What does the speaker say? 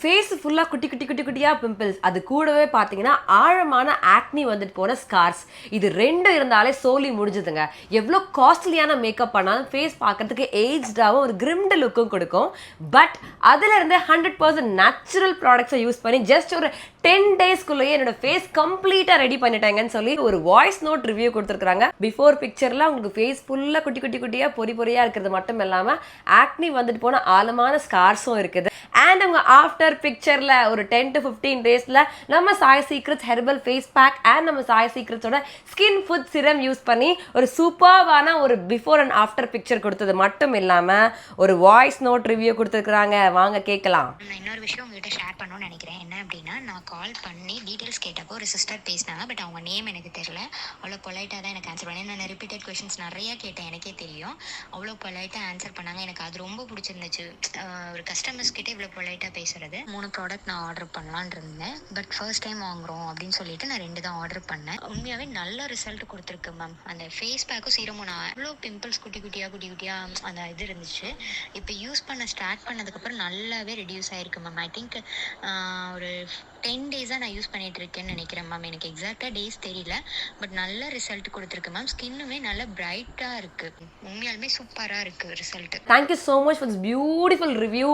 Face ஃபுல்லாக குட்டி குட்டி குட்டி குட்டியாக பிம்பிள்ஸ், அது கூடவே பார்த்தீங்கன்னா ஆழமான ஆக்னி வந்துட்டு போன ஸ்கார்ஸ், இது ரெண்டும் இருந்தாலே சோலி முடிஞ்சுதுங்க. எவ்வளோ காஸ்ட்லியான மேக்கப் பண்ணாலும் ஃபேஸ் பார்க்கறதுக்கு ஏஜ்டாகவும் ஒரு கிரிம்டு லுக்கும் கொடுக்கும். பட் அதுலேருந்து 100% நேச்சுரல் ப்ராடக்ட்ஸை யூஸ் பண்ணி ஜஸ்ட் ஒரு 10 டேஸ்க்குள்ளேயே என்னோட ஃபேஸ் கம்ப்ளீட்டாக ரெடி பண்ணிட்டாங்கன்னு சொல்லி ஒரு வாய்ஸ் நோட் ரிவ்யூ கொடுத்துருக்காங்க. பிஃபோர் பிக்சரில் உங்களுக்கு ஃபேஸ் ஃபுல்லாக குட்டி குட்டி குட்டியாக பொறி பொறியாக இருக்கிறது மட்டும் இல்லாமல் ஆக்னி வந்துட்டு போன ஆழமான ஸ்கார்ஸும் இருக்குது. அண்ட் அவங்க ஆஃப்டர் பிக்சரில் ஒரு 10 to 15 டேஸில் நம்ம Sai secrets herbal face pack and நம்ம சாய் சீக்ரெட்ஸோட ஸ்கின் ஃபுட் சிரம் யூஸ் பண்ணி ஒரு சூப்பர்வான ஒரு பிஃபோர் அண்ட் ஆஃப்டர் பிக்சர் கொடுத்தது மட்டும் இல்லாமல் ஒரு வாய்ஸ் நோட் ரிவ்யூ கொடுத்துருக்குறாங்க. வாங்க கேட்கலாம். நான் இன்னொரு விஷயம் உங்ககிட்ட ஷேர் பண்ணணும்னு நினைக்கிறேன். என்ன அப்படின்னா, நான் கால் பண்ணி டீட்டெயில்ஸ் கேட்டப்போ ஒரு சிஸ்டர் பேசினாங்க. பட் அவங்க நேம் எனக்கு தெரியல. அவ்வளோ பொலைட்டாக தான் எனக்கு ஆன்சர் பண்ணேன். நான் ரிப்பீட்டட் கொஷின்ஸ் நிறையா கேட்டேன், எனக்கே தெரியும். அவ்வளோ பொலைட்டாக ஆன்சர் பண்ணாங்க. எனக்கு அது ரொம்ப பிடிச்சிருந்துச்சு. ஒரு கஸ்டமர்ஸ் கிட்டே இவ்வளோ பொலைட்டாக பேசுறது. 3 ப்ராடக்ட் நான் ஆர்டர் பண்ணலான் இருந்தேன். பட் ஃபர்ஸ்ட் டைம் வாங்குறோம் அப்படின்னு சொல்லிட்டு நான் 2 தான் ஆர்டர் பண்ணேன். உண்மையாகவே நல்ல ரிசல்ட் கொடுத்துருக்கு மேம். அந்த ஃபேஸ் பேக்கும் சீரமும் நான் எவ்வளோ பிம்பிள்ஸ் குட்டி குட்டியாக அந்த இது இருந்துச்சு. இப்போ யூஸ் பண்ண ஸ்டார்ட் பண்ணதுக்கப்புறம் நல்லாவே ரெடியூஸ் ஆயிருக்கு மேம். ஐ திங்க் ஒரு 10 டேஸாக நான் யூஸ் பண்ணிட்டு இருக்கேன்னு நினைக்கிறேன் மேம். எனக்கு எக்ஸாக்டாக டேஸ் தெரியல. பட் நல்ல ரிசல்ட் கொடுத்துருக்கு மேம். ஸ்கின்னுமே நல்லா பிரைட்டாக இருக்குது. உண்மையாலுமே சூப்பராக இருக்குது result. Thank you so much for this beautiful review.